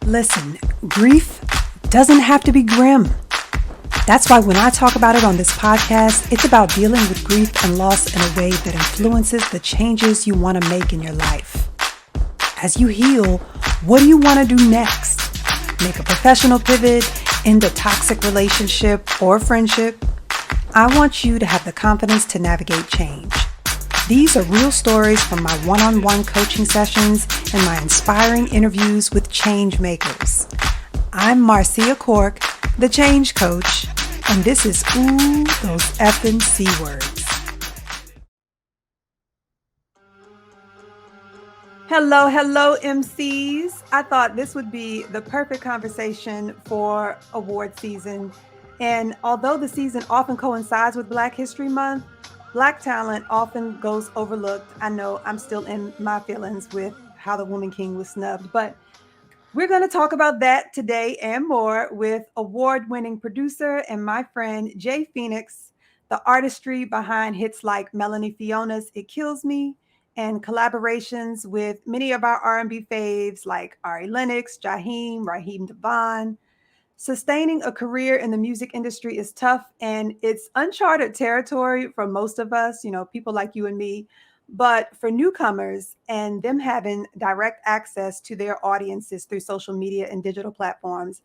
Listen, grief doesn't have to be grim. That's why when I talk about it on this podcast, it's about dealing with grief and loss in a way that influences the changes you want to make in your life. As you heal, what do you want to do next? Make a professional pivot, end a toxic relationship or friendship? I want you to have the confidence to navigate change. These are real stories from my one-on-one coaching sessions and my inspiring interviews with change makers. I'm Marcia Cork, the change coach, and this is Oooh, those Effin C-Words. Hello, MCs. I thought this would be the perfect conversation for award season. And although the season often coincides with Black History Month, Black talent often goes overlooked. I know I'm still in my feelings with how the Woman King was snubbed, but we're going to talk about that today and more with award-winning producer and my friend Jay Fenix, the artistry behind hits like Melanie Fiona's It Kills Me, and collaborations with many of our R&B faves like Ari Lennox, Jaheim, Raheem DeVaughn. Sustaining a career in the music industry is tough, and it's uncharted territory for most of us, people like you and me. But for newcomers and them having direct access to their audiences through social media and digital platforms,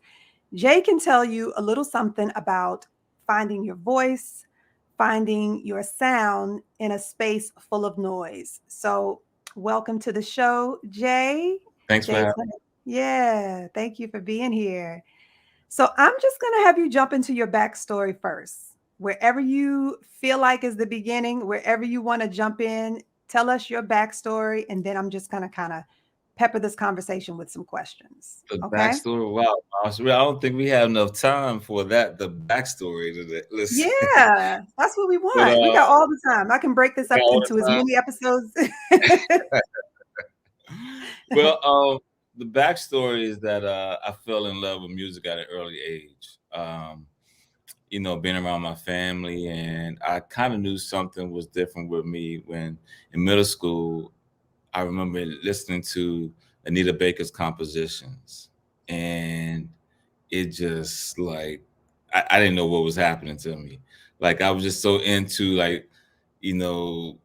Jay can tell you a little something about finding your voice, finding your sound in a space full of noise. So welcome to the show, Jay. Thanks for having me. Yeah, thank you for being here. So I'm just going to have you jump into your backstory first. Wherever you feel like is the beginning, wherever you want to jump in, tell us your backstory, and then I'm just going to kind of pepper this conversation with some questions. The Okay? backstory. Wow, I don't think we have enough time for that. The backstory to that. Listen, Yeah, that's what we but want. We got all the time. I can break this up all into as the many episodes. time. The backstory is that I fell in love with music at an early age. Being around my family, and I kind of knew something was different with me when in middle school. I remember listening to Anita Baker's compositions, and it just like I didn't know what was happening to me. Like I was just so into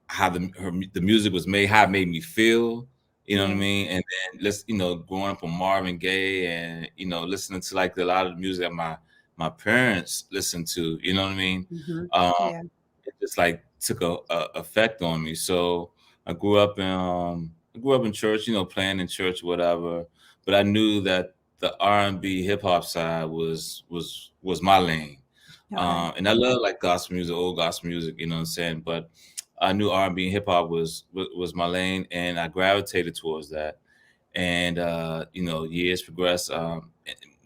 how the music was made, how it made me feel. You know what I mean? And then growing up on Marvin Gaye and listening to like a lot of the music that my parents listened to. You know what I mean? Yeah. It just like took a effect on me. So I grew up in church, playing in church, whatever. But I knew that the R&B hip hop side was my lane. Okay. And I love like gospel music, old gospel music, you know what I'm saying? But I knew R&B and hip hop was my lane, and I gravitated towards that. And years progressed.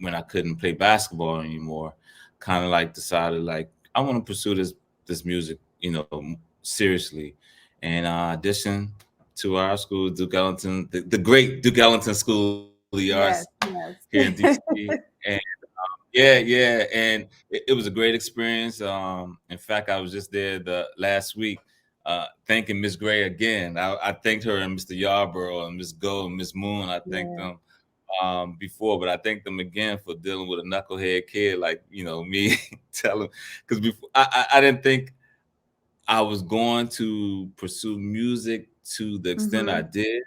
When I couldn't play basketball anymore, kind of like decided like I want to pursue this music, seriously. And auditioned to our school, Duke Ellington, the great Duke Ellington School of the Arts Yes, here in DC. And yeah, and it was a great experience. In fact, I was just there the last week, thanking Miss Gray again. I thanked her and Mr. Yarborough and Miss Go and Miss Moon. I thanked them before, but I thanked them again for dealing with a knucklehead kid like me. Telling because before I didn't think I was going to pursue music to the extent I did,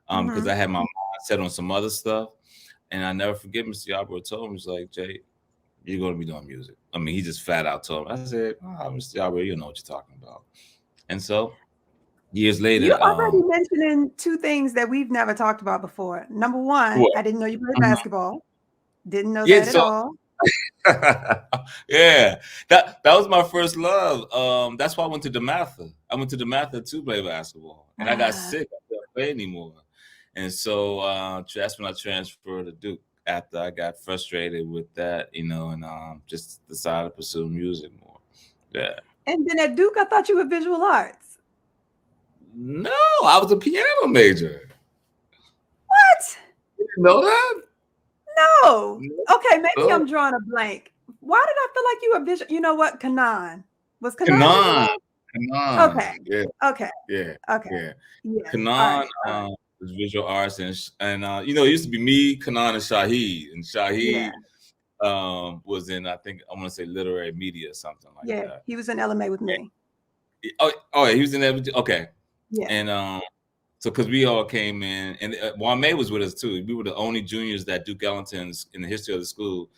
because I had my mind set on some other stuff. And I never forget Mr. Yarborough told me, he's like, Jay, you're going to be doing music. I mean, he just flat out told me. I said, Mr. Yarborough, you know what you're talking about. And so years You're later, already mentioning two things that we've never talked about before. Number one, what? I didn't know you played basketball. Didn't know Yeah, that at so all. yeah, that was my first love. That's why I went to DeMatha. I went to DeMatha to play basketball, and I got sick. I couldn't play anymore, and so that's when I transferred to Duke after I got frustrated with that, and just decided to pursue music more. Yeah. And then at Duke, I thought you were visual arts. No, I was a piano major. What? You didn't know that? No. Okay, maybe No. I'm drawing a blank. Why did I feel like you were visual? You know what? Kanan. Was Kanan visual Kanan. arts? Kanan. Okay. Yeah. Okay. Yeah. Okay. Yeah. Yes. All Kanan right. All right. was visual arts, and you know, it used to be me, Kanan, and Shaheed, and Yeah. Shaheed was in, I think I want to say literary media or something like Yeah. that. He was in LMA with me. Oh, yeah, he was in that. Okay, Yeah. and so because we all came in, and Wame was with us too. We were the only juniors that Duke Ellington's in the history of the school.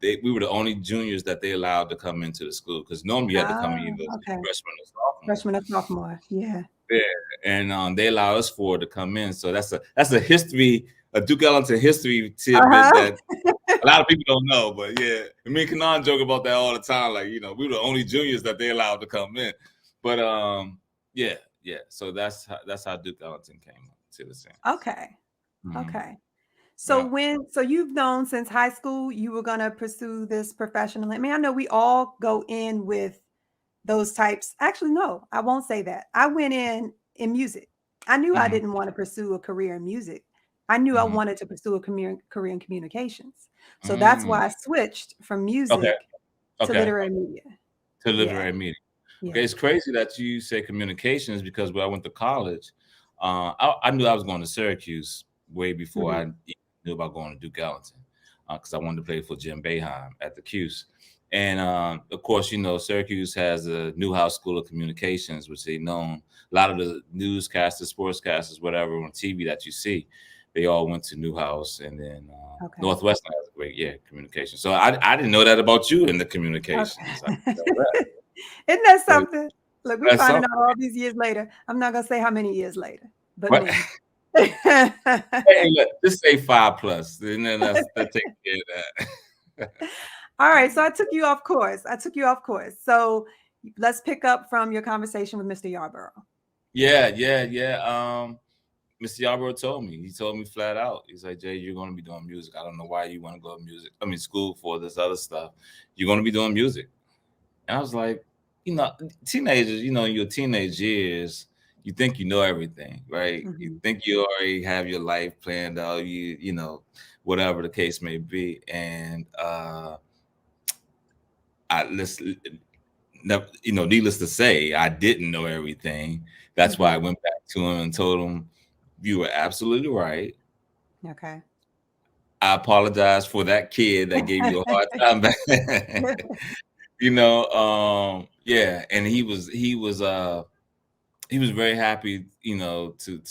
We were the only juniors that they allowed to come into the school because normally you had to come in either Okay. freshman or sophomore. Freshman or sophomore. Yeah. Yeah, and they allow us four to come in. So that's a history, a Duke Ellington history tidbit Uh-huh. that a lot of people don't know. But yeah, me and Kanan joke about that all the time. Like, you know, we were the only juniors that they allowed to come in. But yeah, yeah. So that's how Duke Ellington came to the scene. Okay. Mhm. Okay. Yeah. So you've known since high school you were going to pursue this professionally. I mean, I know we all go in with those types. Actually, no, I won't say that. I went in music. I knew I Mhm. didn't want to pursue a career in music. I knew I Mhm. wanted to pursue a career in communications. So that's Mm. why I switched from Okay. music to Okay. literary media. To Yeah. literary media. Okay, Yeah. it's crazy that you say communications because when I went to college, I knew I was going to Syracuse way before I Mhm. even knew about going to Duke Ellington because I wanted to play for Jim Boeheim at the Cuse. And of course, you know, Syracuse has a Newhouse School of Communications, which they known a lot of the newscasters, sportscasters, whatever on TV that you see, they all went to Newhouse, and then Okay. Northwestern has a great communication. So I didn't know that about you in the communications. I Okay. didn't know that. Isn't that So something? Look, we that's finding something. out all these years later. I'm not gonna say how many years later, but What? many. Hey, look, just say 5+, and then that takes care of that. All right, so I took you off course. I took you off course. So let's pick up from your conversation with Mr. Yarborough. Yeah, yeah, yeah. Mr. Yarborough told me. He told me flat out. He's like, Jay, you're going to be doing music. I don't know why you want to go to music. I mean, school for this other stuff. You're going to be doing music. And I was like, you know, teenagers, you know, in your teenage years, you think you know everything, right? You Mhm. think you already have your life planned out, you know, whatever the case may be. And I listen, you know, needless to say, I didn't know everything. That's why I Mhm. went back to him and told him, you were absolutely right. Okay. I apologize for that kid that gave you a hard time back then. You know, yeah, and he was very happy, you know, to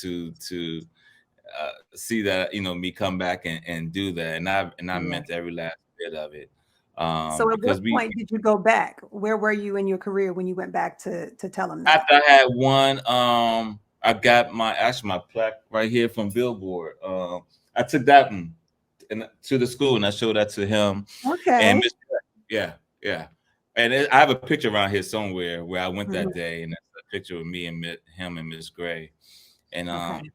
see that, you know, me come back and do that, and I Yeah. meant every last bit of it, So at what because we point did you go back? Where were you in your career when you went back to tell him that? after I had won, I got my plaque right here from Billboard. I took that one and to the school and I showed that to him and Okay. Miss. Yeah, yeah. And I have a picture around here somewhere where I went that Mhm. day, and that's a picture of me and him and Miss Gray. And Okay.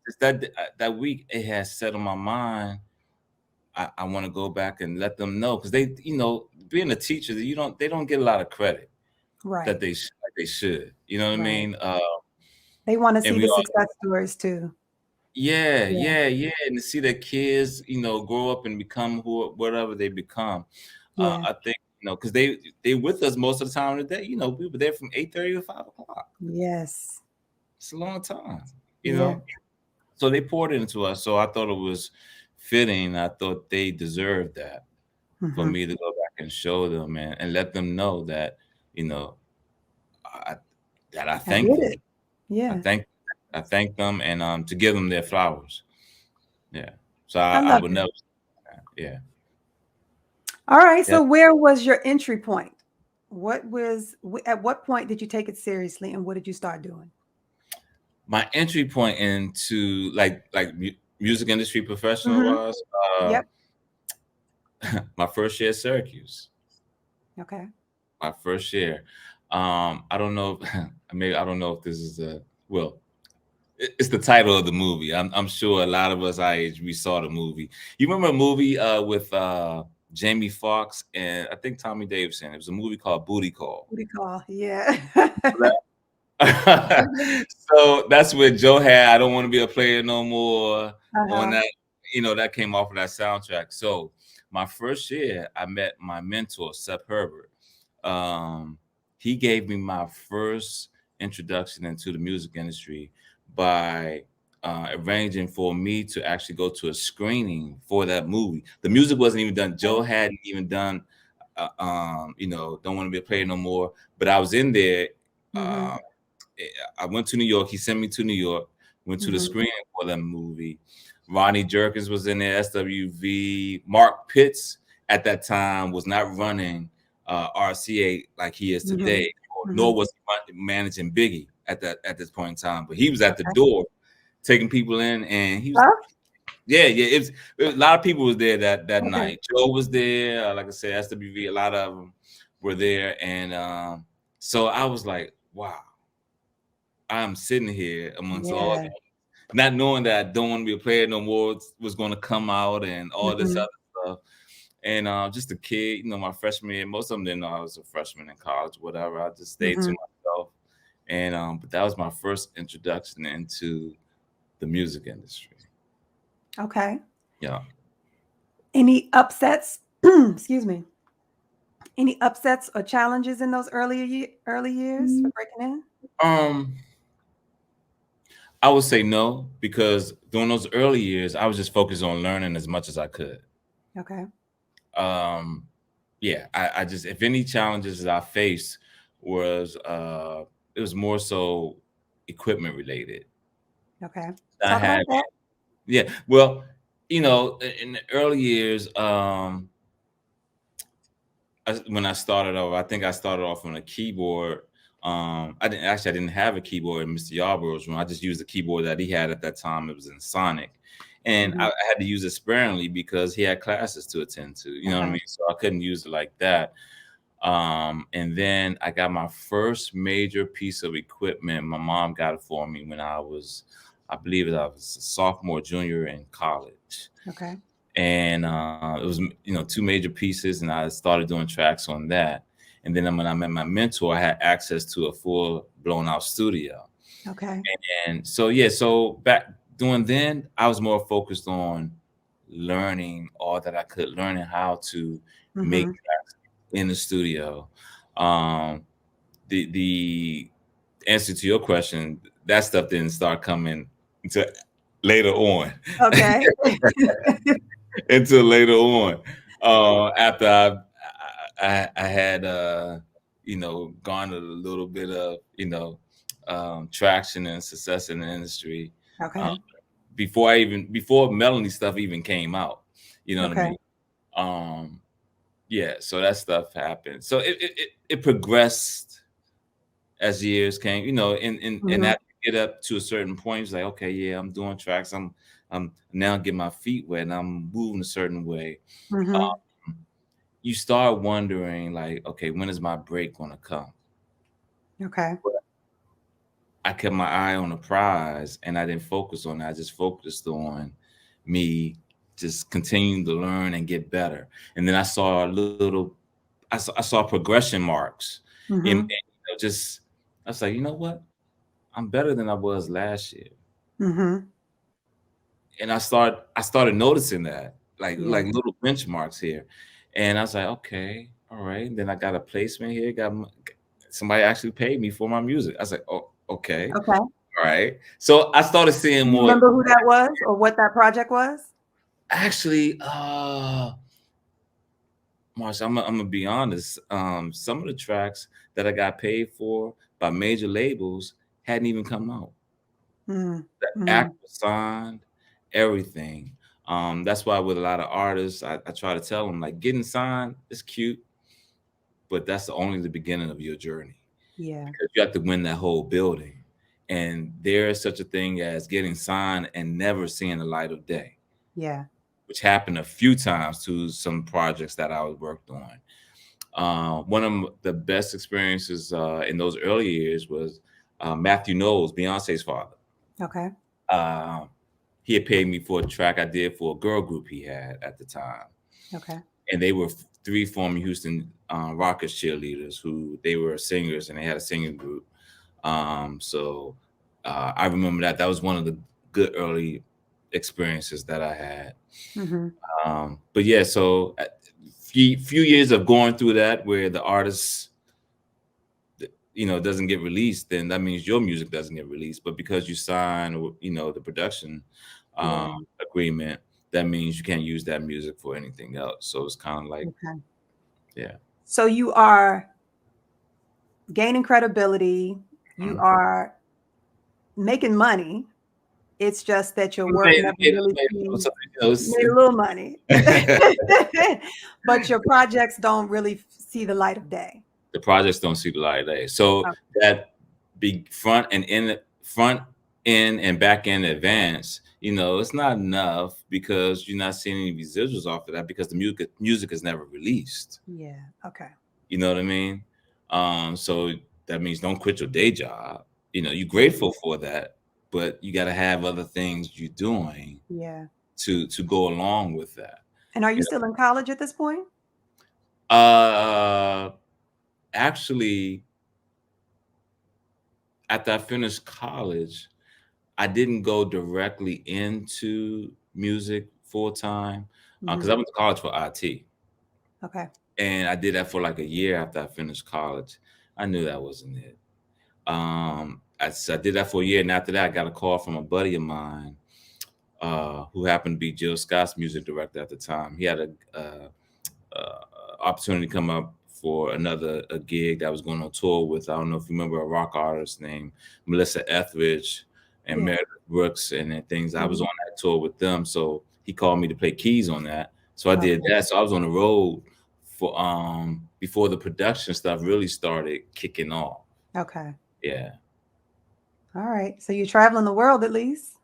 it's that week it has set on my mind. I want to go back and let them know because they, you know, being a teacher, they don't get a lot of credit that Right. like they should. You know what I Right. mean? They want to And see we the all, success stories too. yeah, Yeah. yeah, yeah, and to see their kids, you know, grow up and become whatever they become. Yeah. I think, you know, because they with us most of the time of the day. You know, we were there from 8:30 to 5 o'clock. Yes. It's a long time, you Yeah. know. So they poured it into us. So I thought it was fitting. I thought they deserved that for Mhm. me to go back and show them and let them know that, you know, I, that I I thank did them. it. I Yeah. thank I thank them and to give them their flowers. Yeah. So I I love would it. never. Yeah. All right. Yeah. So where was your entry point? At what point did you take it seriously and what did you start doing? My entry point into music industry professional Mhm. was uh, Yep. my first year at Syracuse. Okay. My first year. I don't know. Maybe I don't know if this is a well. It's the title of the movie. I'm sure a lot of us our age we saw the movie. You remember a movie with Jamie Foxx and I think Tommy Davidson. It was a movie called Booty Call. Booty call. Yeah. So that's where Joe had I don't want to be a player no more on Uh-huh. that, you know, that came off of that soundtrack. So my first year I met my mentor Seth Herbert. um he gave me my first introduction into the music industry by arranging for me to actually go to a screening for that movie. The music wasn't even done. Joe hadn't even done, Don't Want to Be a Player No More. But I was in there. Mm-hmm. Uh, I went to New York. He sent me to New York. Went to the Mm-hmm. screening for that movie. Ronnie Jerkins was in there. SWV. Mark Pitts at that time was not running RCA like he is Mm-hmm. today, Mm-hmm. nor was he managing Biggie at this point in time. But he was at the Okay. door taking people in, and he was Love? yeah. A lot of people was there that Okay. night. Joe was there, like I said, SWV. A lot of them were there, and so I was like, wow, I'm sitting here amongst all, Yeah. not knowing that I Don't Want to Be a Player No More was going to come out and all this Mm-hmm. other stuff. And just a kid, my freshman year. Most of them didn't know I was a freshman in college, whatever. I just stayed to Mm-hmm. myself, and but that was my first introduction into the music industry. Okay. Yeah. Any upsets? Excuse me. Any upsets or challenges in those early years for breaking in? Um, I would say no, because during those early years, I was just focused on learning as much as I could. Okay. Um, yeah, I just, if any challenges that I faced was it was more so equipment related. Okay. I Talk about had that. Yeah, well, in the early years, when I started off, I think I started off on a keyboard. I didn't have a keyboard in Mr. Yarborough's room. I just used the keyboard that he had at that time. It was in Sonic, and Mm-hmm. I had to use it sparingly because he had classes to attend to. You know what I Okay. mean? So I couldn't use it like that. And then I got my first major piece of equipment. My mom got it for me when I believe I was a sophomore, junior in college, Okay. and it was two major pieces, and I started doing tracks on that. And then when I met my mentor, I had access to a full blown out studio. Okay. And so yeah, so back doing then, I was more focused on learning all that I could, learning how to make Mm-hmm. tracks in the studio. Um, the answer to your question, that stuff didn't start coming until later on. Okay. Until later on, after I had garnered a little bit of traction and success in the industry, uh, Okay. before Melanie stuff even came out. You know what I Okay. mean? Um, yeah, so that stuff happened. So it progressed as years came, and Mm-hmm. that get up to a certain point, it's like, okay, yeah, I'm doing tracks. I'm now getting my feet wet and I'm moving a certain way. Mm-hmm. Um, you start wondering, like, okay, when is my break gonna come? Okay. But I kept my eye on the prize and I didn't focus on that. I just focused on me just continuing to learn and get better. And then I saw I saw progression marks Mm-hmm. just I was like, you know what? I'm better than I was last year. Mm-hmm. And I started noticing that, like Yeah. little benchmarks here. And I was like, okay, all right. Then I got a placement here, somebody actually paid me for my music. I was like, oh, okay, Okay. all right. So I started seeing Do you more. remember who that was or what that project was? Actually, Marsha, I'm gonna be honest. Some of the tracks that I got paid for by major labels hadn't even come out. The Mm-hmm. act was signed, everything. That's why with a lot of artists, I try to tell them, like, getting signed is cute, but that's only the beginning of your journey, Yeah. because you have to win that whole building. And there is such a thing as getting signed and never seeing the light of day, Yeah. which happened a few times to some projects that I was worked on. One of the best experiences in those early years was Matthew Knowles, Beyonce's father. Okay. Uh, he had paid me for a track I did for a girl group he had at the time, Okay. and they were three former Houston Rockets cheerleaders who they were singers and they had a singing group. So I remember that was one of the good early experiences that I had. Mm-hmm. But yeah, so few years of going through that, where the artists doesn't get released, then that means your music doesn't get released. But because you sign, the production um, Yeah. agreement, that means you can't use that music for anything else. So it's kind of like, Okay. yeah. So you are gaining credibility. You Mhm. are making money. It's just that your work Made, never made, really made, sees it's- made a little money. But your projects don't really see the light of day. the projects don't see the light of day. So Oh, that be front end and back end advance, it's not enough because you're not seeing any residuals off of that because the music is never released. yeah. Okay. You know what I mean? So that means don't quit your day job. You're Yeah. grateful for that, but you got to have other things you're doing Yeah. to go along with that. And are you You still in college at this point? Actually, after I finished college, I didn't go directly into music full time because Hmm. I went to college for IT, Okay. and I did that for like a year after I finished college. I knew that wasn't it. I did that for a year, and after that, I got a call from a buddy of mine who happened to be Jill Scott's music director at the time. He had opportunity to come up for a gig that was going on tour with, I don't know if you remember, a rock artist named Melissa Etheridge and Yeah. Meredith Brooks and things. I was Hmm. on that tour with them, so he called me to play keys on that. So I did Okay. that. So I was on the road for before the production stuff really started kicking off. Okay. Yeah. All right. So you're traveling the world at least.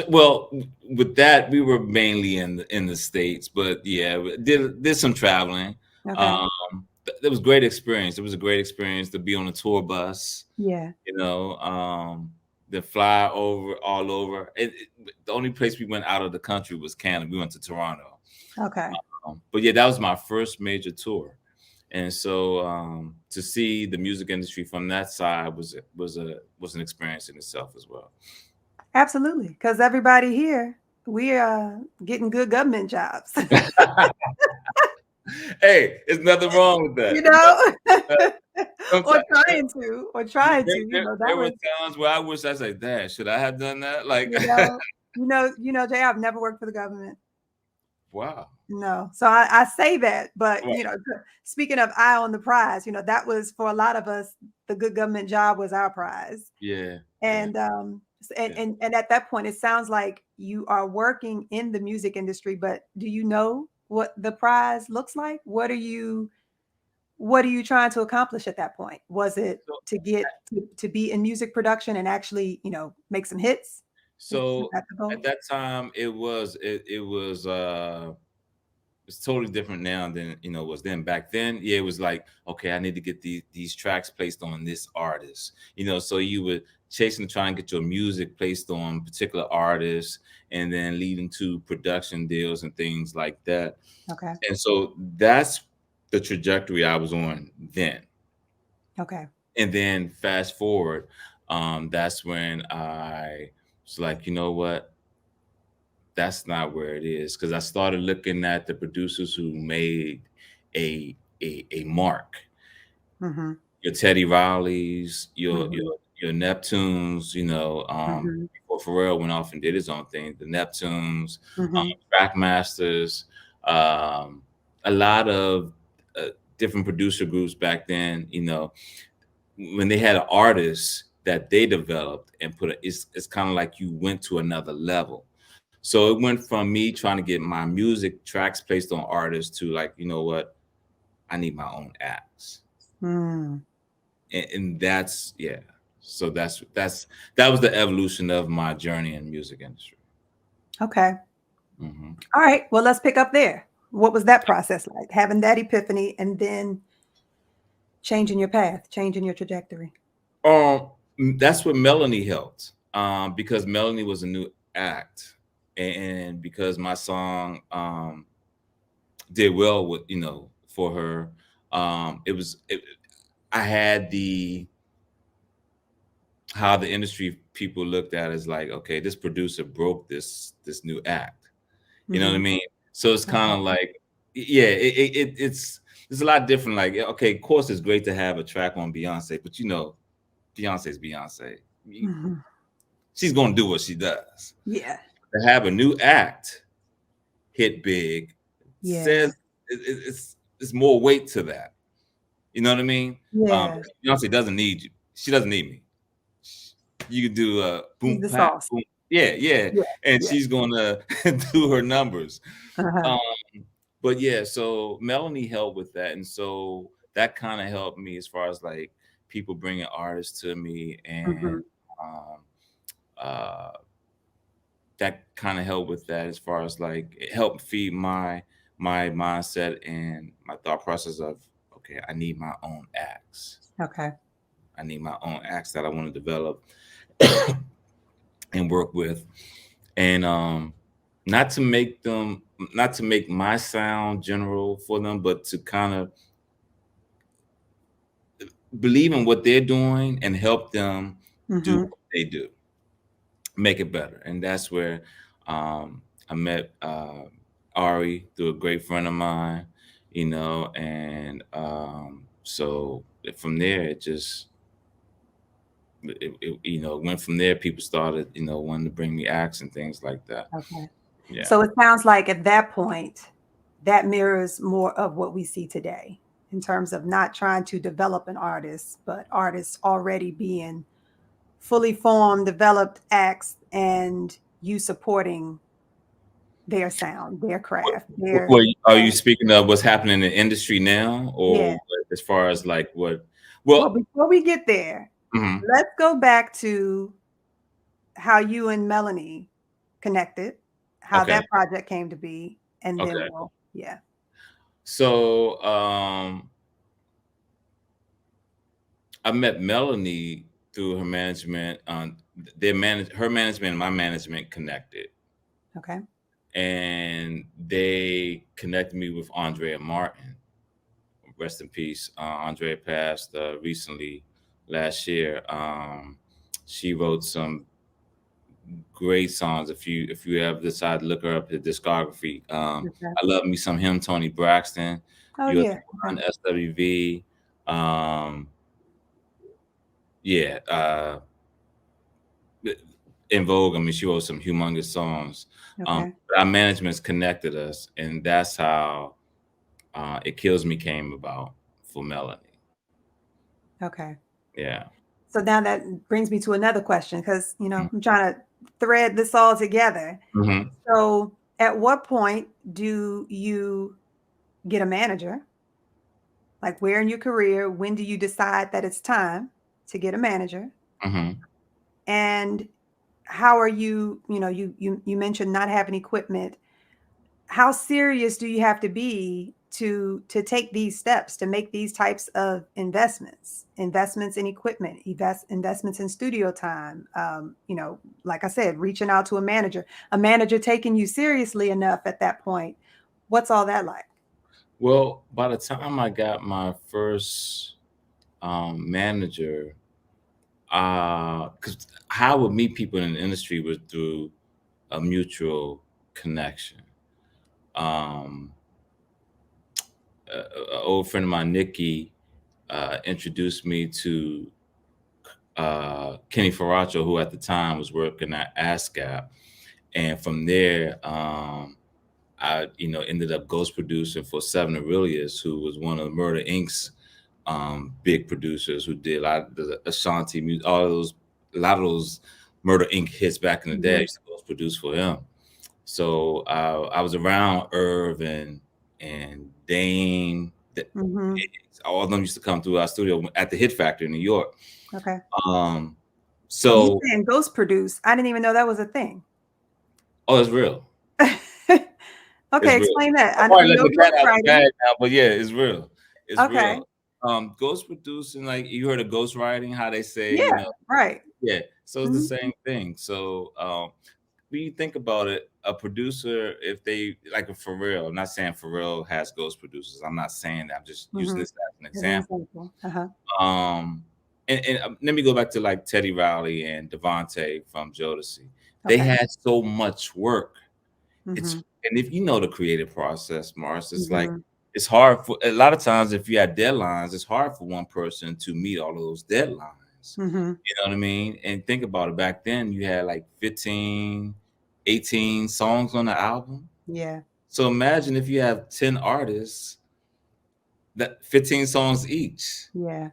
Well, with that, we were mainly in the States, but yeah, we did some traveling. Okay. Um, it was a great experience. It was a great experience to be on a tour bus, Yeah. to fly over all over. The only place we went out of the country was Canada. We went to Toronto. Okay. But yeah, that was my first major tour, and so to see the music industry from that side was an experience in itself as well. Absolutely. Because everybody here, we are getting good government jobs. Hey, there's nothing wrong with You that. know, or Sometimes trying to, that there were was, times where I wish I said, "Dad, should I have done that?" Like, you know, Jay, I've never worked for the government. wow, No. So I say that, but right. speaking of eye on the prize, that was for a lot of us, the good government job was our prize. Yeah, yeah, And yeah. and at that point, it sounds like you are working in the music industry, but do you know what the prize looks like? What are you trying to accomplish at that point? Was it So, to get to be in music production and actually, make some hits? Was so that the at goal? that time, it's totally different now than it was then. Back then, yeah, it was like, okay, I need to get these tracks placed on this artist. So you would chasing trying to get your music placed on particular artists, and then leading to production deals and things like that. Okay. And so that's the trajectory I was on then. Okay. And then fast forward, that's when I was like, you know what? That's not where it is, because I started looking at the producers who made a mark. Mm-hmm. Your Teddy Rileys, your Mm-hmm. your your Neptunes, Mm-hmm. before Pharrell went off and did his own thing. The Neptunes, Mm-hmm. Trackmasters, a lot of different producer groups back then. When they had an artist that they developed and it's kind of like you went to another level. So it went from me trying to get my music tracks placed on artists to like, you know what, I need my own acts. Mm. And that's, yeah. So that was the evolution of my journey in music industry. Okay. Hmm. All right. Well, let's pick up there. What was that process like? Having that epiphany and then changing your path, changing your trajectory. Um, that's what Melanie helped. Because Melanie was a new act, and because my song did well with for her, I had the how the industry people looked at it as like, okay, this producer broke this new act. You know what I Mm-hmm. mean? So it's kind Okay. of like, yeah, it's there's a lot different. Like, okay, of course, it's great to have a track on Beyonce, but you know, Beyonce's Beyonce. Mhm. She's gonna do what she does. Yeah. To have a new act hit big Yeah. says it's more weight to that. You know what I mean? Yeah. Beyonce doesn't need you. She doesn't need me. You can do a She's boom the pat sauce. boom. Yeah, yeah, Yeah. and Yeah. she's gonna do her numbers. Uh-huh. Um, but yeah, so Melanie helped with that, and so that kind of helped me as far as like people bringing artists to me, and Mhm. um, uh, that kind of helped with that as far as like it helped feed my mindset and my thought process of okay, I need my own acts. Okay. I need my own acts that I want to develop and work with, and not to make them, not to make my sound general for them, but to kind of believe in what they're doing and help them do Mhm. what they do, make it better. And that's where I met Ari through a great friend of mine, you know, and so from there it just you know, went from there. People started, you know, wanting to bring me acts and things like that. Okay. Yeah. So it sounds like at that point, that mirrors more of what we see today in terms of not trying to develop an artist, but artists already being fully formed, developed acts, and you supporting their sound, their craft, their Are you speaking of what's happening in the industry now, yeah. or as far as like what? Well, Well, before we get there, mhm, let's go back to how you and Melanie connected, how okay, that project came to be, and then okay. we'll yeah. So I met Melanie through her management. Her management and my management connected, Okay. and they connected me with Andrea Martin. Rest in peace. Andrea passed recently last year. She wrote some great songs. If you ever decide to look her up, her discography. Okay. I love me some him, Tony Braxton, Oh US yeah. Okay. One, SWV. Um, yeah, in Vogue. I mean, she wrote some humongous songs. Okay. But our management's connected us, and that's how "It Kills Me" came about for Melanie. Okay. Yeah. So now that brings me to another question because I'm trying to thread this all together. Mm-hmm. So at what point do you get a manager? Like where in your career, when do you decide that it's time to get a manager? Mm-hmm. And how are you mentioned not having equipment. How serious do you have to be to take these steps to make these types of investments in equipment, investments in studio time, like I said, reaching out to a manager taking you seriously enough at that point? What's all that like? Well, by the time I got my first manager, because how I would meet people in the industry was through a mutual connection. Um, an old friend of mine, Nikki, introduced me to Kenny Faracho, who at the time was working at ASCAP, and from there, I ended up ghost producing for Seven Aurelius, who was one of Murder Inc.'s big producers, who did a lot of the Ashanti music, a lot of those Murder Inc. hits back in the day. I Mhm. used to ghost produce for him. So I was around Irv and Dame. Mhm. All of them used to come through our studio at the Hit Factory in New York. Okay. Um, And you so, saying ghost produce? I didn't even know that was a thing. oh, it's real. It's Okay, real. explain that. I'm We probably know letting the cat out the ghostwriting. bag now, but yeah, it's real. It's Okay. real. Ghost producing, like you heard of ghost writing, how they say, Yeah, right. yeah. So it's the Mhm. same thing. So when you think about it, a producer, if they like a Pharrell, I'm not saying Pharrell has ghost producers. I'm not saying that. I'm just using Mhm. this as an As an example. example. Uh-huh. Um, and let me go back to like Teddy Riley and Devontae from Jodeci. They Okay. had so much work. It's Mhm. and if you know the creative process, Mars, it's like Mhm. it's hard for a lot of times if you have deadlines, it's hard for one person to meet all of those deadlines. Mm-hmm. You know what I mean? And think about it. Back then, you had like 15, 18 songs on the album. Yeah. So imagine if you have 10 artists, that 15 songs each. Yeah.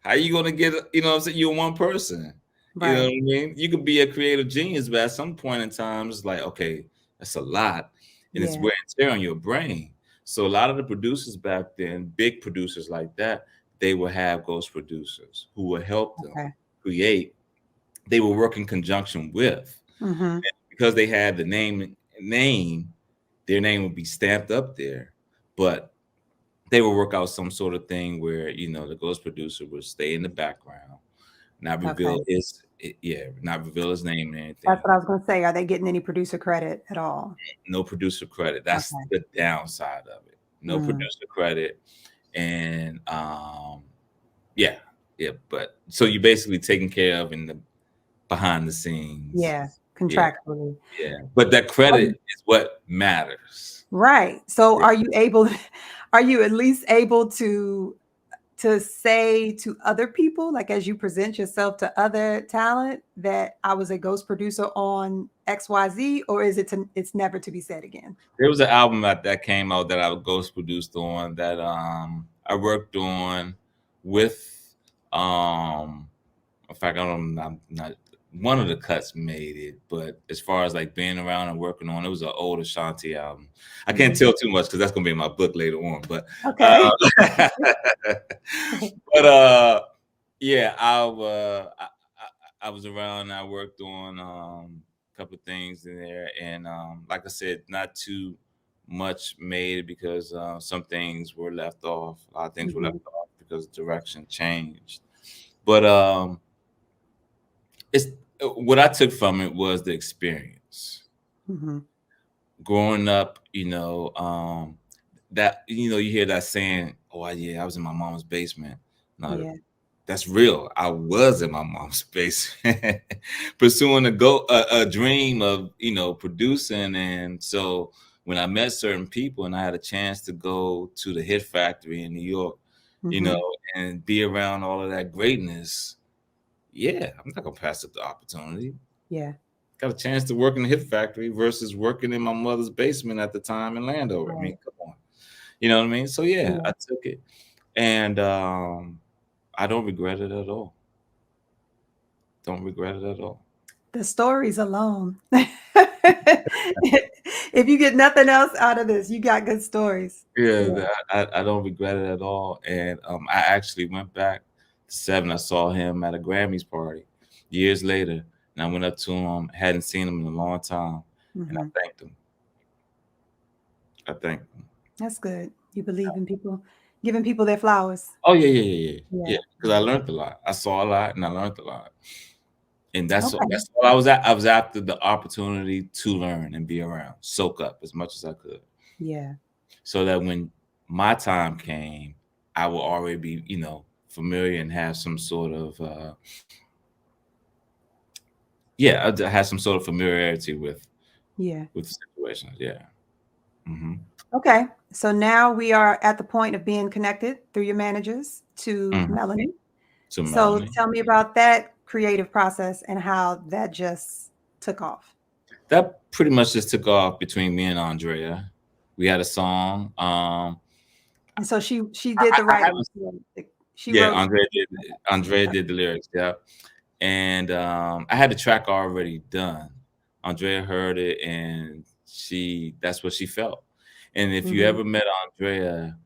How you gonna get, you know what I'm saying? You're one person. You know what Right. I mean? You could be a creative genius, but at some point in time, it's like, okay, that's a lot. And it's Yeah. wear and tear on your brain. So a lot of the producers back then, big producers like that, they would have ghost producers who would help them Okay. create. They will work in conjunction with, Mm-hmm. because they had the name, their name would be stamped up there, but they would work out some sort of thing where, you know, the ghost producer would stay in the background, not Okay. reveal not reveal his name or That's anything. what I was going to say. Are they getting any producer credit at all? No producer credit. That's Okay. the downside of it. No Mm. producer credit, and yeah, yeah. But so you're basically taken care of in the behind the scenes. Yeah. Yeah, Contractually. yeah. But that credit is what matters. Right. So Yeah. are you able, are you at least able to say to other people, like as you present yourself to other talent, that I was a ghost producer on XYZ, or is it it's never to be said again? There was an album that came out that I ghost produced on that I worked on with in fact I don't I'm not one of the cuts made it, but as far as like being around and working on, it was an old Ashanti album. I can't Mhm. tell too much because that's gonna be in my book later on. But Okay. but yeah, I was around and I worked on a couple of things in there, and like I said, not too much made because some things were left off. A lot of things were left Mhm. off because direction changed. But it's what I took from it was the experience. Mhm. Growing up, that you hear that saying, "Oh yeah, I was in my mom's basement." No, Yeah. that's real. I was in my mom's basement, pursuing a dream of producing, and so when I met certain people and I had a chance to go to the Hit Factory in New York, you know, Mhm. and be around all of that greatness, yeah, I'm not gonna pass up the opportunity. Yeah. Got a chance to work in the Hit Factory versus working in my mother's basement at the time in Landover. I mean, Right. come on, you know what I mean? So yeah, Yeah. I took it, and I don't regret it at all. Don't regret it at all. The stories alone. If you get nothing else out of this, you got good stories. Yeah, Yeah. I don't regret it at all. And I actually went back to Seven. I saw him at a Grammys party years later, and I went up to him. Hadn't seen him in a long time, and Mhm. I thanked him. I thanked him. That's good. You believe in people, giving people their flowers. Oh yeah, yeah, yeah, yeah, Yeah. yeah. Because I learned a lot. I saw a lot, and I learned a lot. And Okay. that's all I was at. I was after the opportunity to learn and be around, soak up as much as I could, Yeah. so that when my time came, I will already be, familiar and have some sort of, yeah, I have some sort of familiarity Yeah. with the situations. Yeah. Hmm. Okay. So now we are at the point of being connected through your managers to Hmm. Melanie. To So Melanie, tell me about that creative process and how that just took off. that pretty much just took off between me and Andrea. We had a song. And so she I, did the I writing. haven't. She Yeah, wrote. Andrea did the lyrics. Yeah. And I had the track already done. Andrea heard it, and that's what she felt. And if you Mhm. ever met Andrea,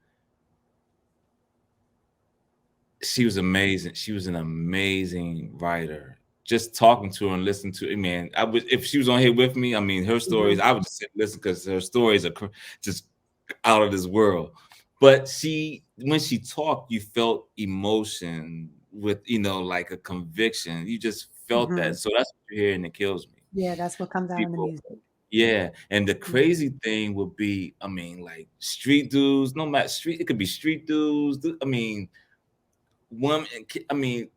she was amazing. She was an amazing writer. Just talking to her and listening to, I mean, I would if she was on here with me. I mean, her stories, Mhm. I would just sit and listen because her stories are just out of this world. But when she talked, you felt emotion with, like a conviction. You just felt that. Mhm. So that's what you hear, and it kills me. Yeah, that's what comes out in the People, music. yeah. And the Yeah. crazy thing would be, I mean, like street dudes, no matter street, it could be street dudes. I mean, women. I mean,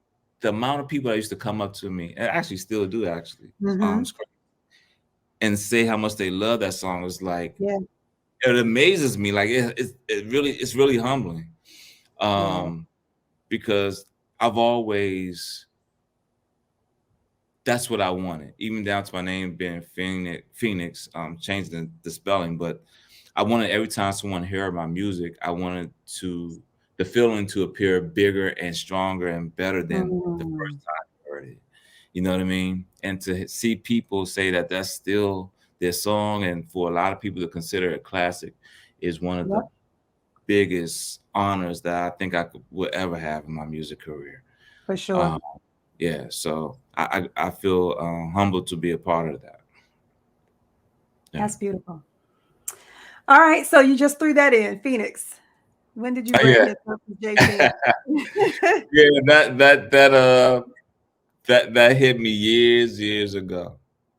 the amount of people that used to come up to me, and actually still do, actually, Mhm. and say how much they love that song is like, Yeah. it amazes me. Like it's really humbling. Yeah. Because I've always, that's what I wanted, even down to my name being Phoenix, changed the spelling. But I wanted every time someone heard my music, I wanted to the feeling to appear bigger and stronger and better than the Mm. first time I heard it. You know what I mean? And to see people say that that's still their song, and for a lot of people to consider it classic, is one of the Yep, biggest honors that I think would ever have in my music career. for sure. Um, yeah, so I feel humbled to be a part of that. Yeah, That's beautiful. All right, so you just threw that in, Phoenix. When did you yeah, brand yourself as Jay Fenix? yeah. That hit me years ago,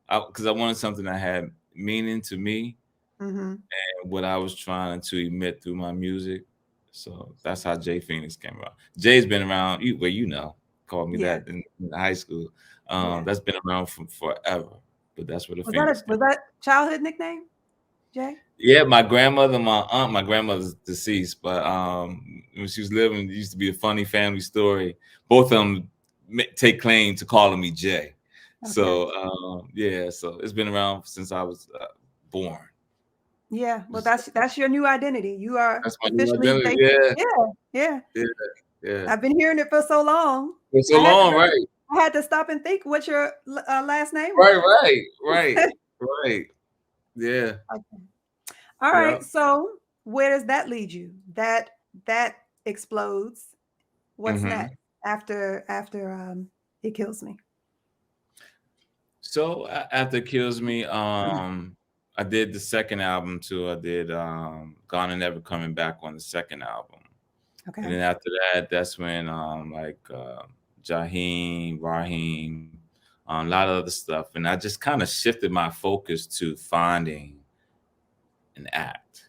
because I wanted something that had meaning to me Hmm. and what I was trying to emit through my music. So that's how Jay Fenix came around. Jay's been around. You know, called me Yeah, that in high school. yeah. That's been around from forever. But that's where the Was that Phoenix came. was that childhood nickname, Jay? Yeah, my grandmother, my aunt, my grandmother's deceased, but when she was living, it used to be a funny family story. Both of them take claim to calling me Jay. Okay. So yeah, so it's been around since I was born. Yeah. Well, that's your new identity. You are That's my new officially identity. Jay. Yeah, Yeah, yeah. yeah, yeah. I've been hearing it for so long. For so I had to long, really, right? I had to stop and think what your last name Right, was. right, right, right. Yeah, Okay. All yeah. right. So where does that lead you? That explodes. What's hmm next after it kills me? So after Kills Me, I did the second album too. I did Gone and Never Coming Back on the second album. And Okay. then after that, that's when like Jaheim, Raheem, a lot of other stuff. And I just kind of shifted my focus to finding an act.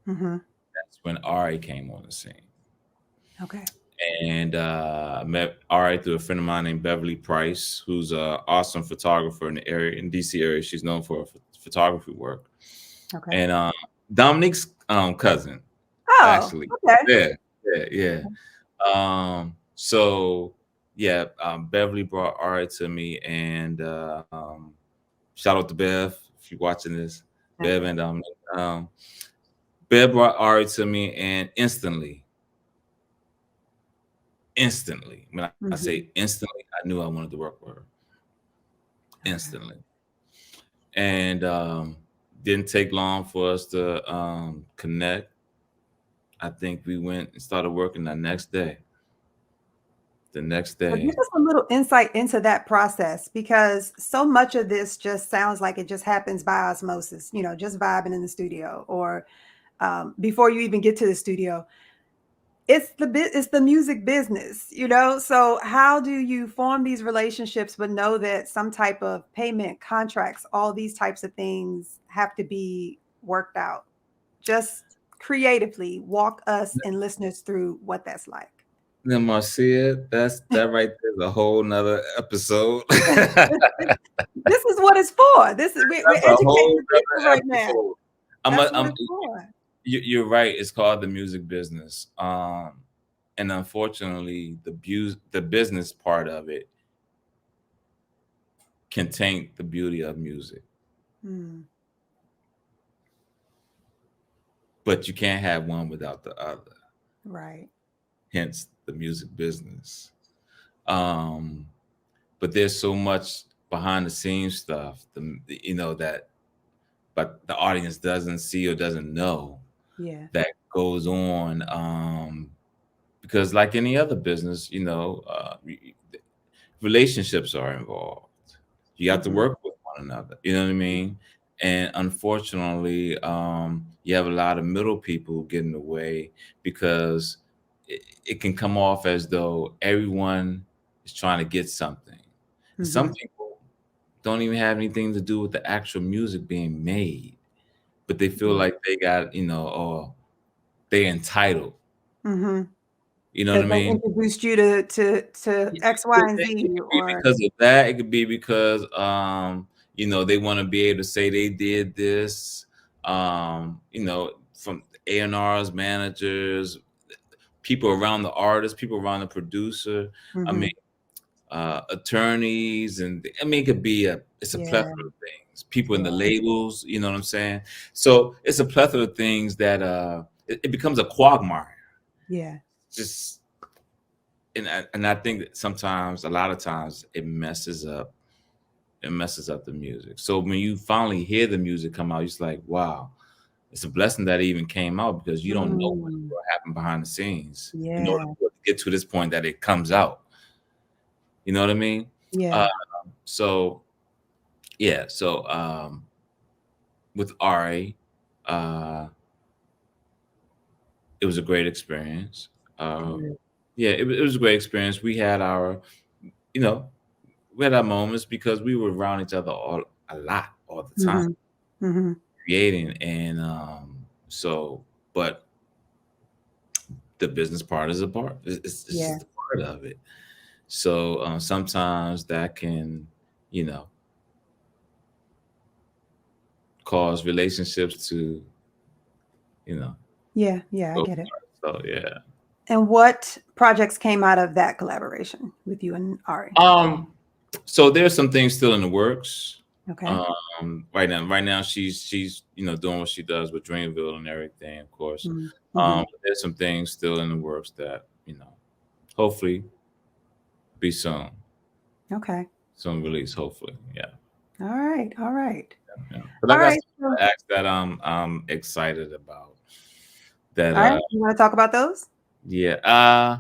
Hmm. That's when Ari came on the scene. Okay. And I met Ari through a friend of mine named Beverly Price, who's an awesome photographer in the area, in DC area. She's known for her photography work. Okay. And Dominique's cousin, Oh, actually. okay. Yeah, yeah, yeah. So yeah, Beverly brought Ari to me, and shout out to Bev if you're watching this. Bev Okay. and Bev brought Ari to me, and instantly, when I say Hmm. instantly, I knew I wanted to work with her Okay. instantly. And didn't take long for us to connect. I think we went and started working the next day. The next So give day. us a little insight into that process because so much of this just sounds like it just happens by osmosis, just vibing in the studio or before you even get to the studio. It's the music business. So how do you form these relationships but know that some type of payment contracts, all these types of things have to be worked out? Just creatively walk us and listeners through what that's like. Then Marcia, that right there is a whole nother episode. That's This is what it's for. This is we're a educating whole the people nother right now. episode. That's what I'm it's for. you're right. It's called the music business. And unfortunately, the business part of it can taint the beauty of music. Hmm. But you can't have one without the other. Right. Hence the music business. Um, but there's so much behind the scenes stuff, that but the audience doesn't see or doesn't know Yeah. that goes on. Because like any other business, relationships are involved. You have to Hmm. work with one another. You know what I mean? And unfortunately, you have a lot of middle people who get in the way because it can come off as though everyone is trying to get something. And some Hmm. people don't even have anything to do with the actual music being made, but they feel Yeah. like they got, or they're entitled. Hmm. You know what Because I they mean? introduced you to Yeah, X, Y, and Z, it could be or because of that. It could be because they want to be able to say they did this. You know, from A&Rs, managers, people around the artist, people around the producer. I mean, Mm-hmm. attorneys, and I mean, it could be it's a Yeah. plethora of things. People in the Yeah. labels, you know what I'm saying? So it's a plethora of things that it becomes a quagmire. Yeah. Just and I think that sometimes, a lot of times, it messes up the music. So when you finally hear the music come out, it's like, wow, it's a blessing that it even came out, because you don't know what's Mm. going to happen behind the scenes in order Yeah. for it to get to this point that it comes out. You know what I mean? Uh, Yeah. so yeah, so with Ari, uh, it was a great experience. Uh, Good. yeah, it was a great experience. You know, we had our moments because we were around each other a lot all the time, Mm-hmm. Mm-hmm. creating, and so, but the business part is a part. It's Yeah. just a part of it. So sometimes that can, you know, cause relationships to, you know, Yeah. Yeah. I go get it. apart. So yeah. And what projects came out of that collaboration with you and Ari? Um, so there's some things still in the works. Okay. Right now she's doing what she does with Dreamville and everything, of course. Mm-hmm. There's some things still in the works that hopefully be Okay. soon release. Hopefully, yeah, All right. All right. yeah. But All I got right. some acts that I'm excited about. That All right. You want to talk about those? yeah,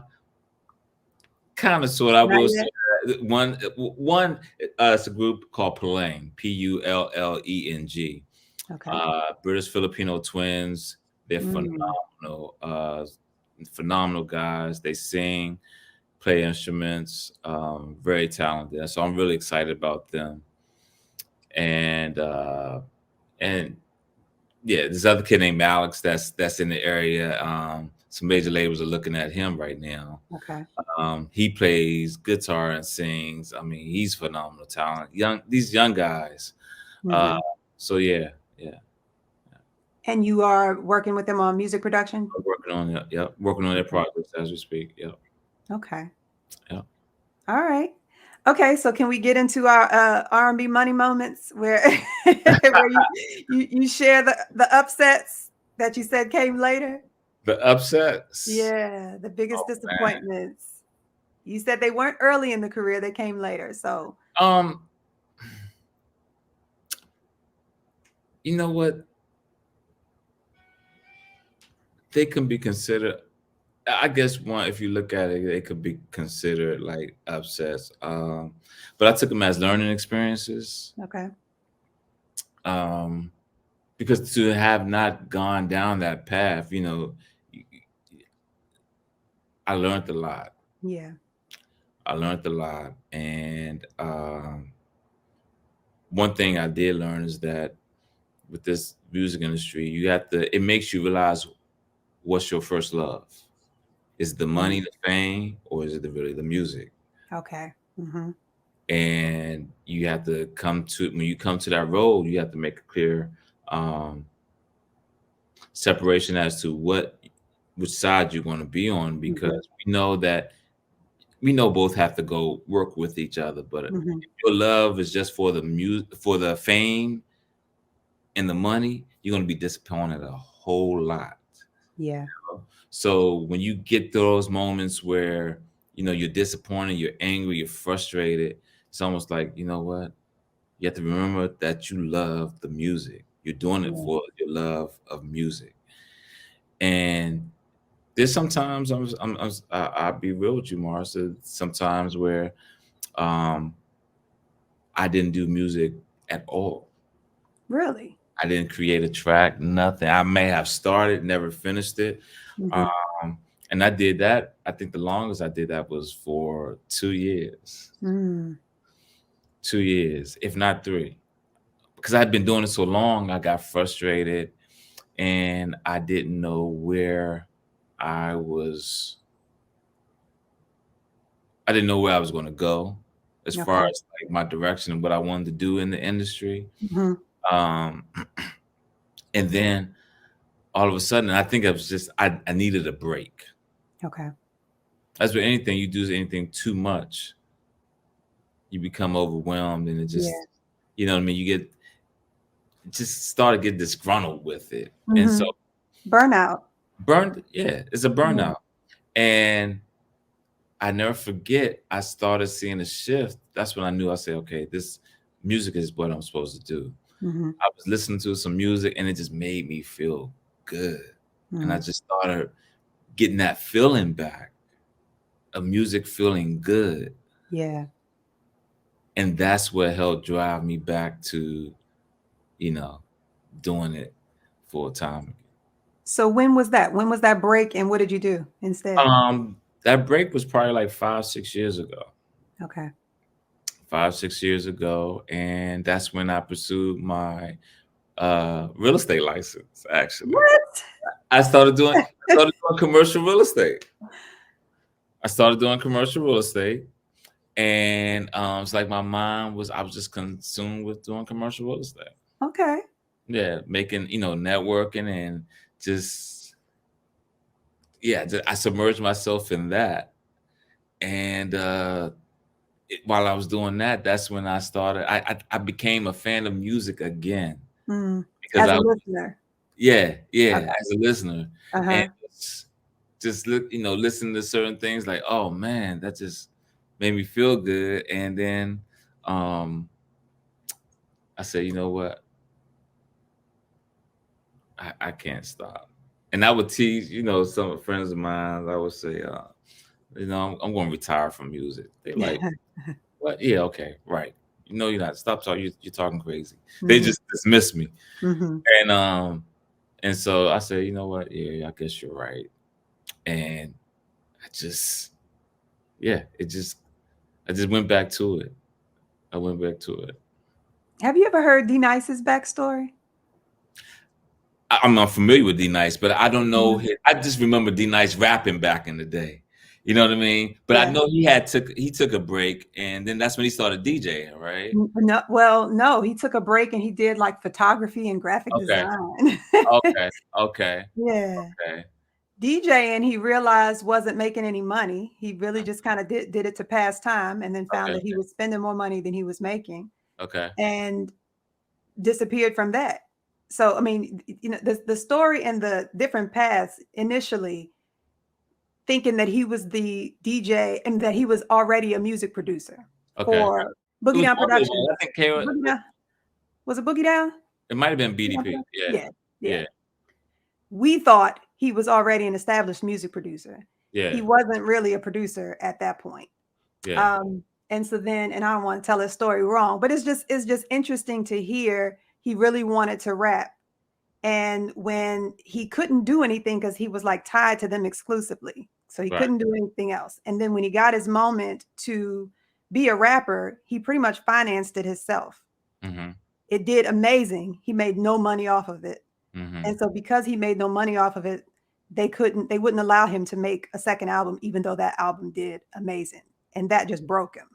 kind of sort. I Not will say yet. one. It's a group called Puleng, Pulleng. Okay. British Filipino twins. They're Mm. phenomenal, phenomenal guys. They sing, play instruments, very talented. So I'm really excited about them. And and yeah, this other kid named Alex that's in the area. Some major labels are looking at him right now. Okay. He plays guitar and sings. I mean, he's phenomenal talent. These young guys. Uh, Mm-hmm. so yeah, yeah. And you are working with them on music production? I'm working on it. Yep, working on their Okay. projects as we speak. Yep, Okay. yep. All right. Okay, so can we get into our R&B money moments where where you share the upsets that you said came later? The upsets. Yeah, the biggest Oh man. disappointments. You said they weren't early in the career, they came later. So, Um, you know what? They can be considered. I guess one, if you look at it, they could be considered like upsets. But I took them as learning experiences. okay. Um, because to have not gone down that path, I learned a lot. Yeah. I learned a lot, and one thing I did learn is that with this music industry, it makes you realize what's your first love. Is it the money, Mm. the fame, or is it really the music? Okay. Mm-hmm. And you have to when you come to that road, you have to make a clear um, separation as to which side you're going to be on, Mm-hmm. because we know both have to go work with each other. But if Mm-hmm. your love is just for the for the fame and the money, you're going to be disappointed a whole lot. Yeah. So when you get those moments where you're disappointed, you're angry, you're frustrated, it's almost like, you know what? You have to remember that you love the music. You're doing it Yeah. for your love of music. And there's sometimes I'll be real with you, Mars. There's sometimes where um, I didn't do music at all. Really? I didn't create a track, nothing. I may have started, never finished it. Mm-hmm. Um, and I did that. I think the longest I did that was for 2 years, Mm. 2 years, if not three, because I'd been doing it so long. I got frustrated, and I didn't know where I was. I didn't know where I was going to go as far Okay. as like my direction and what I wanted to do in the industry. Mm-hmm. Um, And then all of a sudden, I think I was just I needed a break. Okay. That's with anything you do anything too much, you become overwhelmed, and it Yeah. just, you know what I mean. You get just start to get disgruntled with it, and so Mhm. Burnout. burned. Yeah, it's a Yeah. burnout, and I never forget. I started seeing a shift. That's when I knew. I said, okay, this music is what I'm supposed to do. Mhm. I was listening to some music, and it just made me feel good, and I Mm. just started getting that feeling back of music feeling good. Yeah. And that's what helped drive me back to, you know, doing it full time. So when was that? When was that break, and what did you do instead? That break was probably like 5, 6 years ago. Okay. 5, 6 years ago. And that's when I pursued my real estate license, actually. What? I started doing commercial real estate. I started doing commercial real estate. And it's like I was just consumed with doing commercial real estate. Okay. Yeah, making, networking and just, yeah, I submerged myself in that. And while I was doing that, that's when I started. I became a fan of music again Mm. because As a listener. yeah, Okay. as a listener, and Uh-huh. just look, listen to certain things like, oh man, that just made me feel good. And then um, I said, you know what, I can't stop. And I would tease, some friends of mine. I would say, I'm going to retire from music. They like, what? Yeah, okay, right. You're not. Stop talking. You're talking crazy. They Mhm. just dismiss me, Mhm. and so I said, you know what? Yeah, I guess you're right. And I just, yeah, I just went back to it. I went back to it. Have you ever heard D Nice's backstory? I'm not familiar with D Nice, but I don't know. Mhm. I just remember D Nice rapping back in the day. You know what I mean? But I Yeah. know he took a break, and then that's when he started DJing, right? No, well, no, he took a break and he did like photography and graphic Okay, design. okay, okay, Yeah. okay, DJ, and he realized wasn't making any money. He really just kind of did it to pass time, and then found okay, that he was spending more money than he was making, okay, and disappeared from that. So I mean, the story and the different paths initially thinking that he was the DJ and that he was already a music producer okay. for It Boogie was Down one of the ones. Productions. I think Kara. Boogie Down, was it Boogie Down? It might have been Boogie Down BDP. Productions? Yeah, Yeah, yeah. yeah, We thought he was already an established music producer. He yeah, wasn't really a producer at that point. yeah. And so then, and I don't want to tell his story wrong, but it's just interesting to hear he really wanted to rap. And when he couldn't do anything because he was like tied to them exclusively. So he Right. couldn't do anything else. And then when he got his moment to be a rapper, he pretty much financed it himself. Mm-hmm. It did amazing. He made no money off of it. Mm-hmm. And so because he made no money off of it, they wouldn't allow him to make a second album, even though that album did amazing. And that just broke him.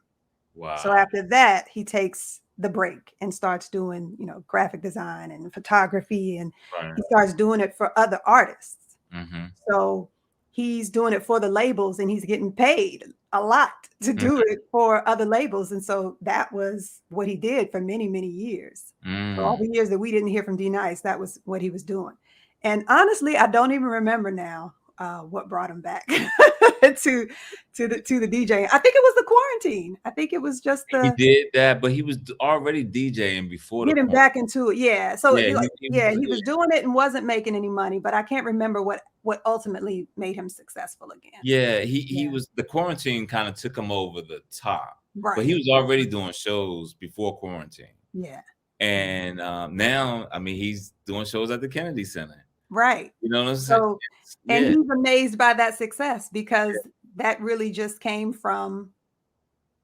So Wow. after that, he takes the break and starts doing, graphic design and photography, and Right. he starts doing it for other artists. Mm-hmm. So he's doing it for the labels and he's getting paid a lot to do Mm-hmm. it for other labels. And so that was what he did for many, many years. For all Mm. the years that we didn't hear from D Nice, that was what he was doing. And honestly, I don't even remember now what brought him back to to the DJ. I think it was the quarantine. I think it was just He the did that, but he was already DJing before the getting quarantine. back into it. Yeah. So Yeah, yeah, he was doing it and wasn't making any money, but I can't remember what ultimately made him successful again. yeah. He Yeah. was the quarantine kind of took him over the top, but he Right. was already doing shows before quarantine. Yeah. And now, I mean, he's doing shows at the Kennedy Center. Right. You know what I'm saying? So, and Yeah, he's amazed by that success because that really just came from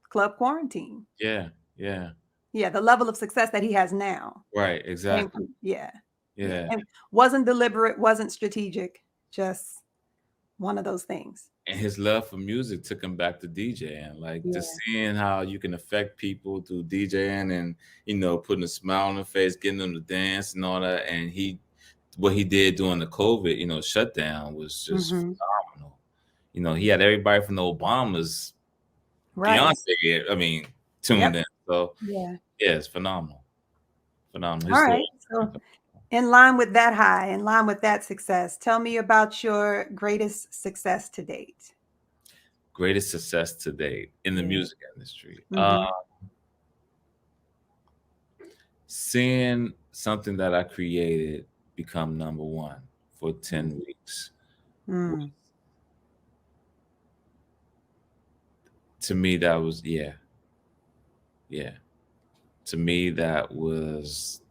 Club Quarantine. yeah, yeah. Yeah, the level of success that he has now Right, came exactly. from, yeah. Yeah. Yeah. And wasn't deliberate, wasn't strategic, just one of those things. And his love for music took him back to DJing, like just Yeah. seeing how you can affect people through DJing and putting a smile on their face, getting them to dance and all that. And he what he did during the COVID, shutdown was just Mm-hmm. phenomenal. He had everybody from the Obamas, Right. Beyonce, I mean, tuned Yep. in. So Yeah. yeah, it's phenomenal. Phenomenal. His All story. right. So in line with that high, in line with that success, tell me about your greatest success to date. Greatest success to date in the Yeah. music industry. Mm-hmm. Seeing something that I created become number one for 10 weeks. Mm-hmm. To me, that was, yeah, yeah. To me, that was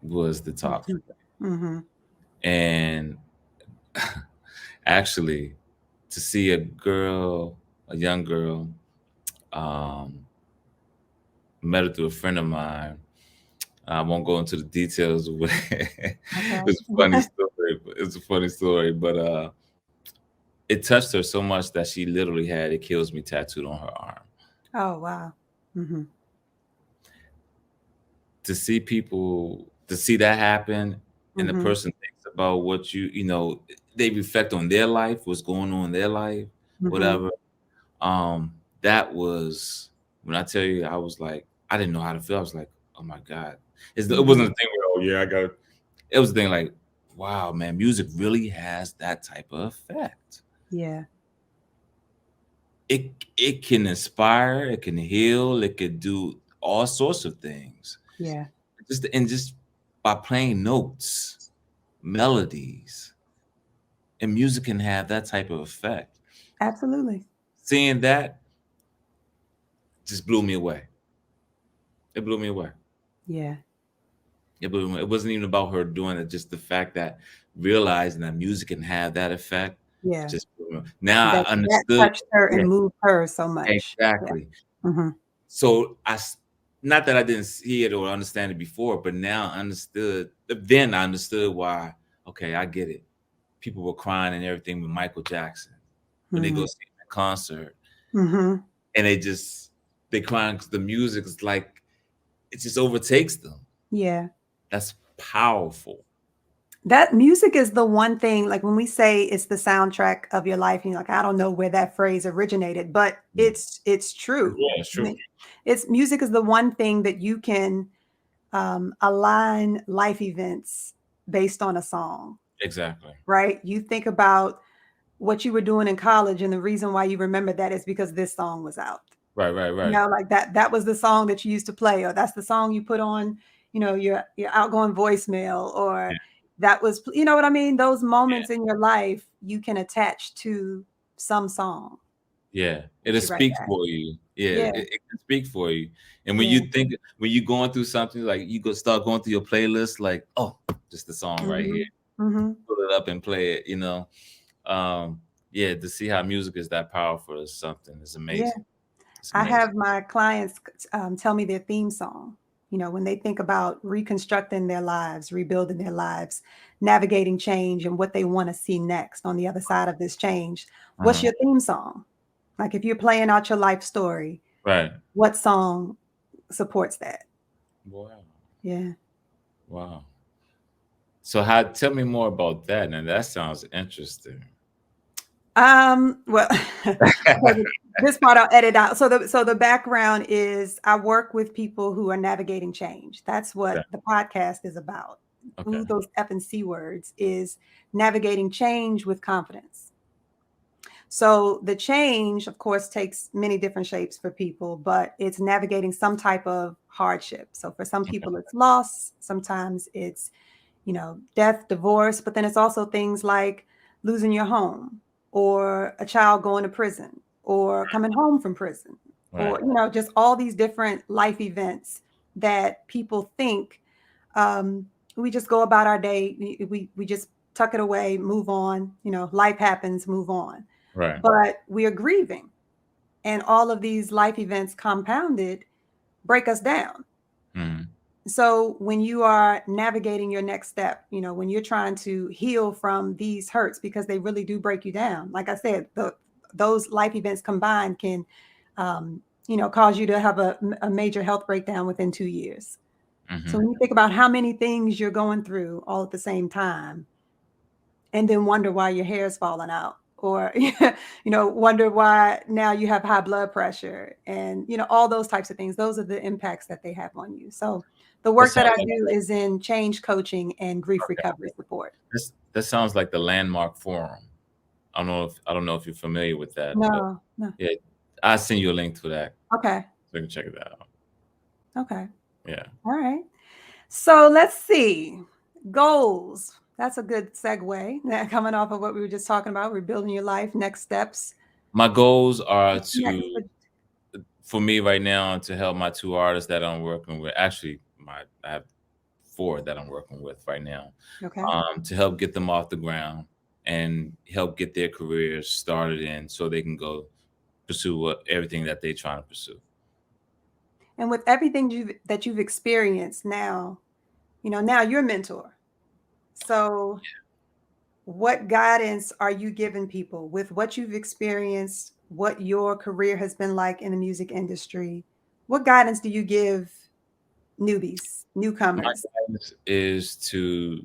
the top. Mm-hmm. And actually, to see a young girl, um, met her through a friend of mine. I won't go into the details of what it's a funny Okay. story. It's a funny story, but it touched her so much that she literally had "It Kills Me" tattooed on her arm. Oh, wow. Mm-hmm. To see that happen, and the Mm-hmm. person thinks about what they reflect on their life, what's going on in their life, Mm-hmm. whatever. Um, that was when I tell you, I was like, I didn't know how to feel. I was like, oh my God. It Mm-hmm. wasn't a thing where, oh yeah, I got it. It was a thing like, wow, man, music really has that type of effect. Yeah. It it can inspire, it can heal, it could do all sorts of things. Yeah. Just by playing notes, melodies, and music can have that type of effect. Absolutely. Seeing that just blew me away. It blew me away. Yeah. It blew me away. It wasn't even about her doing it, just the fact that realizing that music can have that effect Yeah. just blew me away. Now I That understood. touched her Yeah, and moved her so much. Yeah. exactly. Mm-hmm. So not that I didn't see it or understand it before, but now I understood. Then I understood why. Okay, I get it. People were crying and everything with Michael Jackson when they go Mm-hmm. see him in concert, Mm-hmm. and they crying because the music is like it just overtakes them. Yeah. That's powerful. That music is the one thing, like when we say it's the soundtrack of your life, and you're like, I don't know where that phrase originated, but Yeah, it's true. it's I true. mean, it's music is the one thing that you can align life events based on a song, Exactly. right? You think about what you were doing in college, and the reason why you remember that is because this song was out. Right. Right. Right. Like that was the song that you used to play, or that's the song you put on, your outgoing voicemail, or Yeah. that was, you know what I mean? Those Yeah. moments in your life you can attach to some song Yeah, it'll that you write speak back. for you. Yeah, Yeah, it can speak for you. And yeah. when you're going through something, like you go start going through your playlist, like, oh, just the song right here. Mhm. Mhm. Pull it up and play it. Um, yeah, to see how music is that powerful is something. It's Yeah. amazing. It's I amazing. have my clients tell me their theme song. When they think about reconstructing their lives, rebuilding their lives, navigating change, and what they want to see next on the other side of this change. What's Uh-huh. your theme song? Like if you're playing out your life story, Right. what song supports that? Wow. Yeah. Wow. So tell me more about that. And that sounds interesting. Well, okay, this part I'll edit out. So the background is I work with people who are navigating change. That's Okay. what the podcast is about. Okay. Ooh, those Effin C-Words is navigating change with confidence. So the change, of course, takes many different shapes for people, but it's navigating some type of hardship. So for some Okay. people, it's loss. Sometimes it's, death, divorce, but then it's also things like losing your home, or a child going to prison, or coming home from prison, Right. or, just all these different life events that people think we just go about our day. We just tuck it away, move on, life happens, move on. Right. But we are grieving, and all of these life events compounded break us down. Mhm. So when you are navigating your next step, when you're trying to heal from these hurts, because they really do break you down. Like I said, those life events combined can, cause you to have a major health breakdown within 2 years. So Hmm. when you think about how many things you're going through all at the same time, and then wonder why your hair is falling out, or wonder why now you have high blood pressure, and all those types of things. Those are the impacts that they have on you. So the That work that sounds I like do is in change coaching and grief okay. recovery support. That sounds like the Landmark Forum. I don't know if you're familiar with that, but No, no. yeah, I'll send you a link to that Okay. so you can check it out. Okay. Yeah. All right. So let's see. Goals. That's a good segue. Now, coming off of what we were just talking about, rebuilding your life, next steps. My goals are Next. to, for me right now, to help my two artists that I'm working with. Actually, I have four that I'm working with right now, Okay. to help get them off the ground and help get their careers started in so they can go pursue everything that they're trying to pursue. And with everything that you've experienced now, now you're a mentor. So what guidance are you giving people with what you've experienced, what your career has been like in the music industry? What guidance do you give newbies, My newcomers? guidance is to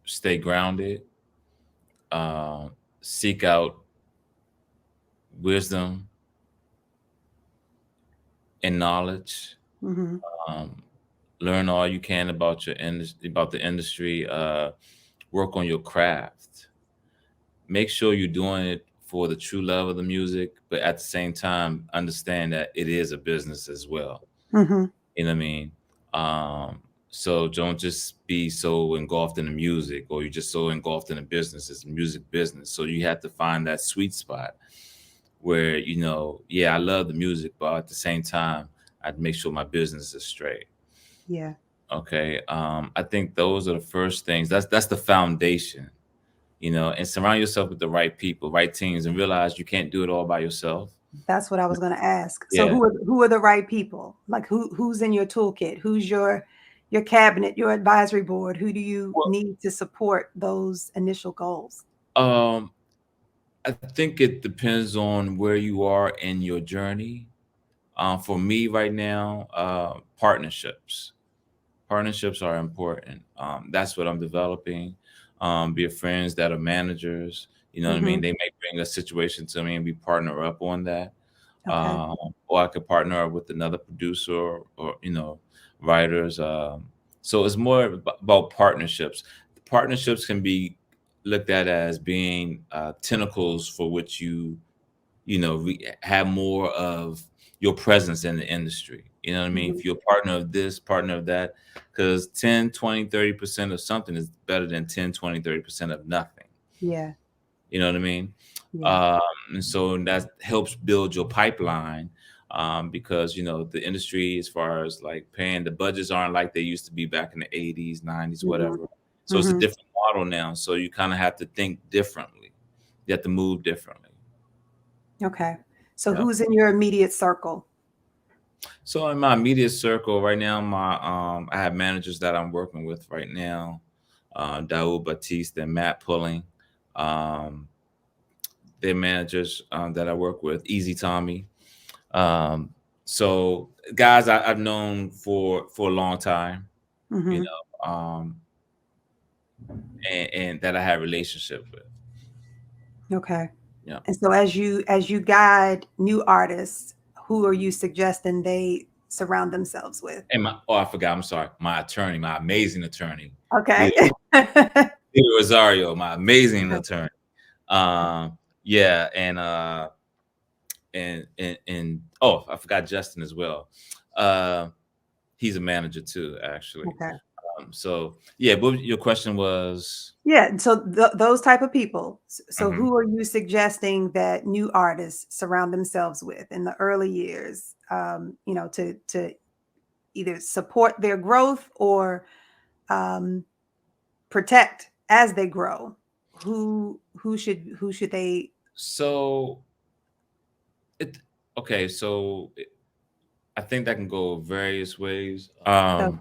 stay grounded, uh, seek out wisdom and knowledge, Hmm. um, learn all you can about about the industry, work on your craft. Make sure you're doing it for the true love of the music, but at the same time, understand that it is a business as well. Hmm. You know what I mean? Um, so don't just be so engulfed in the music, or you're just so engulfed in the business. It's a music business. So you have to find that sweet spot where, yeah, I love the music, but at the same time, I'd make sure my business is straight. Yeah, Okay. I think those are the first things. That's the foundation, and surround yourself with the right people, right teams, and realize you can't do it all by yourself. that's what I was going to ask. So Yeah. who are the right people? Like who's in your toolkit? Who's your cabinet, your advisory board? Who do you Well, need to support those initial goals? um, I think it depends on where you are in your journey. For me right now, partnerships. Partnerships are important. That's what I'm developing. Be it friends that are managers. You know what I mean? Hmm. They may bring a situation to me and we partner up on that. Okay. Or I could partner up with another producer or writers. So it's more about partnerships. Partnerships can be looked at as being tentacles for which have more of your presence in the industry. You know what I mean? Hmm. If you're a partner of this, partner of that, because 10, 20, 30% of something is better than 10, 20, 30% of nothing. Yeah. You know what I mean? Yeah. Um, and so that helps build your pipeline, because the industry, as far as like paying, the budgets aren't like they used to be back in the 80s, 90s, Hmm. whatever. So it's a Hmm. different model now. So you kind of have to think differently. You have to move differently. Okay. So Yeah. who's in your immediate circle? So in my immediate circle right now, I have managers that I'm working with right now, Daoud Batiste and Matt Pulling. Um, they're managers that I work with, Easy Tommy. Um, so guys I've known for a long time, you Hmm. know, and that I have relationship with. Okay. Yeah. And so as you guide new artists, who are you suggesting they surround themselves with? And I forgot. I'm sorry. My attorney, my amazing attorney, Okay. Lita, Lita Rosario, my amazing attorney. Um, yeah, and oh, I forgot Justin as well. Uh, he's a manager too, actually. Okay. So yeah, but your question was, Yeah. So those type of people. So mhm. who are you suggesting that new artists surround themselves with in the early years? To either support their growth or um, protect as they grow. Who should they? So it okay. So I think that can go various ways. So,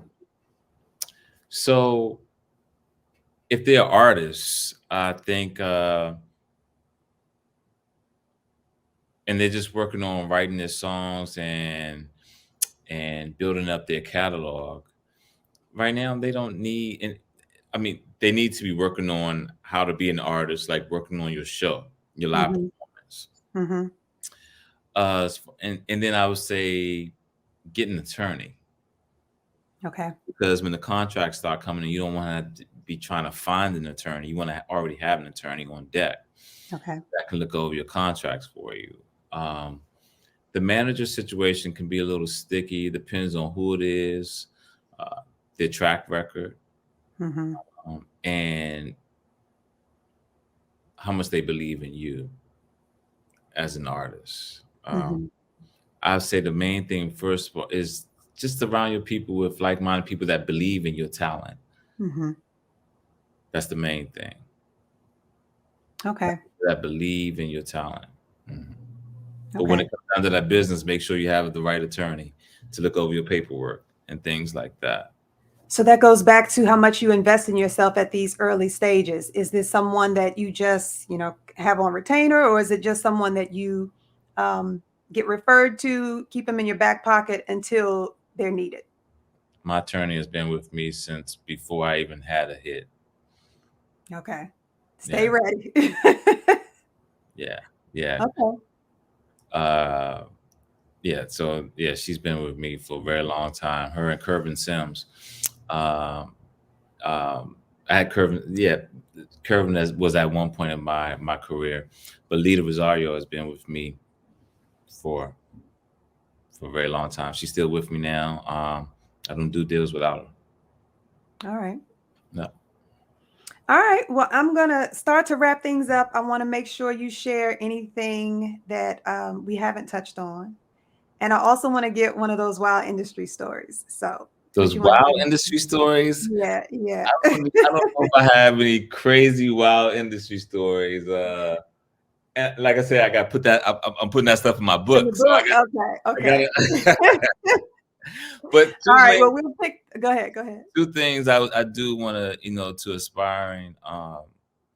So if they're artists, I think, and they're just working on writing their songs and and building up their catalog. Right now, they don't need, and I mean, they need to be working on how to be an artist, like working on your show, your live Mhm. performance. Mhm. And then I would say get an attorney, Okay. because when the contracts start coming in, you don't want to be trying to find an attorney. You want to already have an attorney on deck Okay. that can look over your contracts for you. Um, the manager situation can be a little sticky. Depends on who it is, uh, their track record, Mhm. and how much they believe in you as an artist. Mhm. I'd say the main thing first of all is just surround your people with like-minded people that believe in your talent. Mhm. That's the main thing. Okay. That believe in your talent. Mhm. But when Okay. it comes down to that business, make sure you have the right attorney to look over your paperwork and things like that. So that goes back to how much you invest in yourself at these early stages. Is this someone that you just, have on retainer, or is it just someone that you get referred to, keep them in your back pocket until they're needed? My attorney has been with me since before I even had a hit. Okay. Stay Yeah, ready. yeah, yeah. Okay. Uh, yeah. So yeah, she's been with me for a very long time. Her and Curvin Sims. Um, I had Curvin. Yeah, Curvin was at one point in my career, but Lita Rosario has been with me for a very long time. She's still with me now. I don't do deals without her. All right. No. All right. Well, I'm going to start to wrap things up. I want to make sure you share anything that we haven't touched on. And I also want to get one of those wild industry stories. So, what Those you want to wild bring? industry stories. Yeah, yeah. I don't know if I have any crazy wild industry stories. And like I said, I got to put that. I'm putting that stuff in my In the book. So book. Okay, I okay. got to. But All right. Well, we'll pick. Go ahead. Go ahead. two things I do want to, to aspiring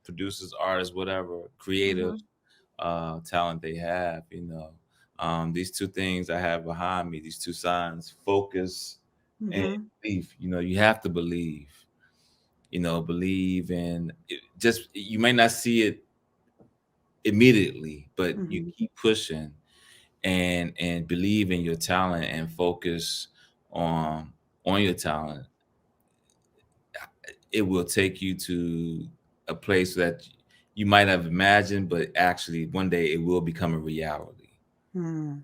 producers, artists, whatever, creative Mhm. talent they have, these two things I have behind me, these two signs: focus and Mhm. belief. You have to believe. Believe in it. Just you may not see it immediately, but you Mhm. keep pushing and believe in your talent and focus on on your talent. It will take you to a place that you might have imagined, but actually one day it will become a reality. Hmm.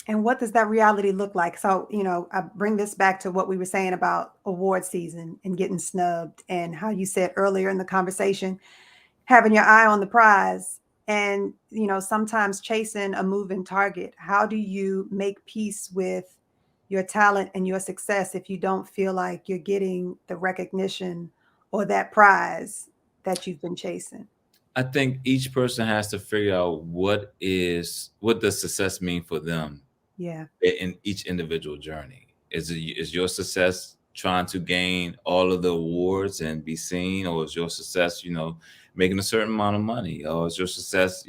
And what does that reality look like? So, I bring this back to what we were saying about award season and getting snubbed, and how you said earlier in the conversation, having your eye on the prize, and, sometimes chasing a moving target. How do you make peace with your talent and your success if you don't feel like you're getting the recognition or that prize that you've been chasing? I think each person has to figure out what does success mean for them Yeah. in each individual journey. Is your success trying to gain all of the awards and be seen, or is your success, making a certain amount of money, or is your success,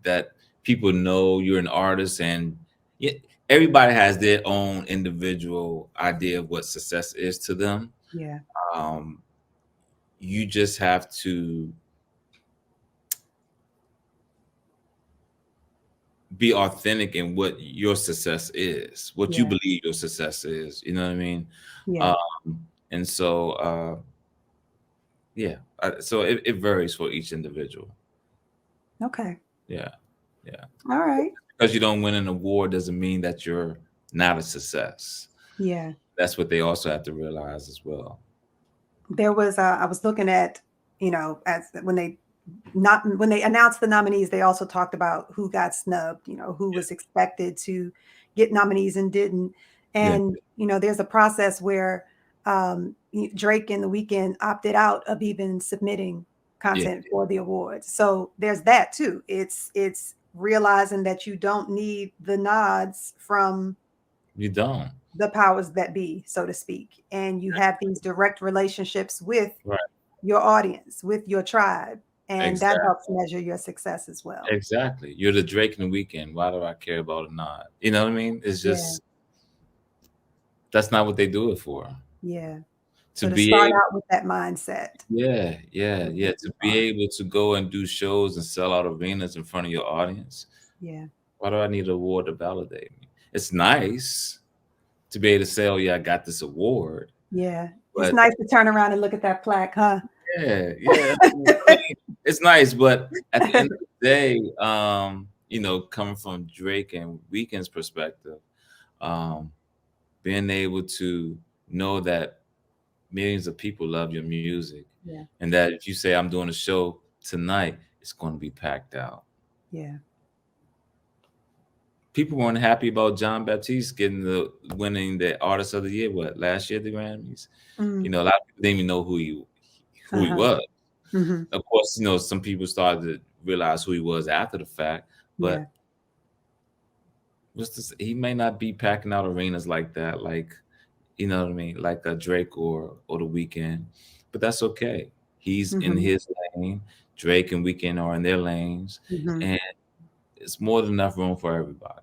that people know you're an artist? And yeah, everybody has their own individual idea of what success is to them. Yeah. Um, you just have to be authentic in what your success is, what you Yeah. believe your success is. You know what I mean? Yeah. Um, and so, yeah, so it varies for each individual. Okay. Yeah, yeah. All right. Because you don't win an award doesn't mean that you're not a success. Yeah. That's what they also have to realize as well. There was I was looking at, as when they announced the nominees, they also talked about who got snubbed, who was expected to get nominees and didn't. Yeah, And, there's a process where Drake and The Weeknd opted out of even submitting yeah. content for the awards. So there's that too. It's realizing that you don't need the nods from You don't. the powers that be, so to speak. And you have these direct relationships with Right. your audience, with your tribe, and that Exactly. helps measure your success as well. Exactly. You're the Drake in the Weekend. Why do I care about a nod? You know what I mean? It's Yeah. just that's not what they do it for. Yeah. To So to be start able, out with that mindset would be to be fun. able to go and do shows and sell out arenas in front of your audience. Yeah. Why do I need an award to validate me? It's nice to be able to say, "Oh yeah, I got this award," Yeah. It's but nice to turn around and look at that plaque, huh? yeah. I mean, it's nice, but at the end of the day, coming from Drake and Weeknd's perspective, um, being able to know that millions of people love your music, Yeah. and that if you say I'm doing a show tonight, it's going to be packed out. Yeah. People weren't happy about John Baptiste winning the Artist of the Year. What, last year at the Grammys? Mm. A lot of people didn't even know who he Uh-huh. was. Mm-hmm. Of course, some people started to realize who he was after the fact, Yeah. but he may not be packing out arenas like that, like, you know what I mean, like a Drake or the Weeknd, but that's okay. He's in Mm-hmm. his lane. Drake and Weeknd are in their lanes, Mm-hmm. and it's more than enough room for everybody.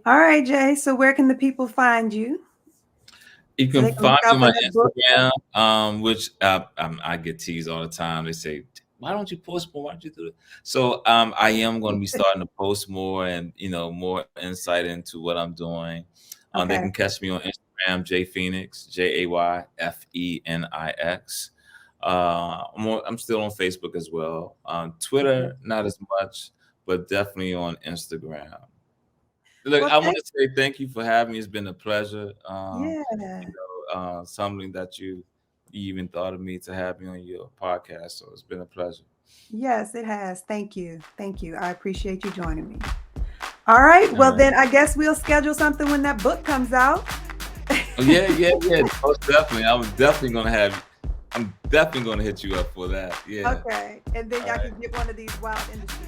All right, Jay. So where can the people find you? You So can they can look find me out on for my that book. Instagram, which I get teased all the time. They say, "Why don't you post more? Why don't you do it?" So I am going to be starting to post more, and more insight into what I'm doing. They Okay. can catch me on Instagram, Jay Fenix, JayFenix. I'm still on Facebook as well. Okay. Twitter, not as much, but definitely on Instagram. Look, Well, I want thank to say thank you for having me. It's been a pleasure. Yeah. Something that you even thought of me to have me on your podcast. So it's been a pleasure. Yes, it has. Thank you. Thank you. I appreciate you joining me. All right. All Well, right. then I guess we'll schedule something when that book comes out. Oh, yeah. Most definitely. I'm definitely gonna hit you up for that. Yeah. Okay. And then All y'all right. can get one of these wild industry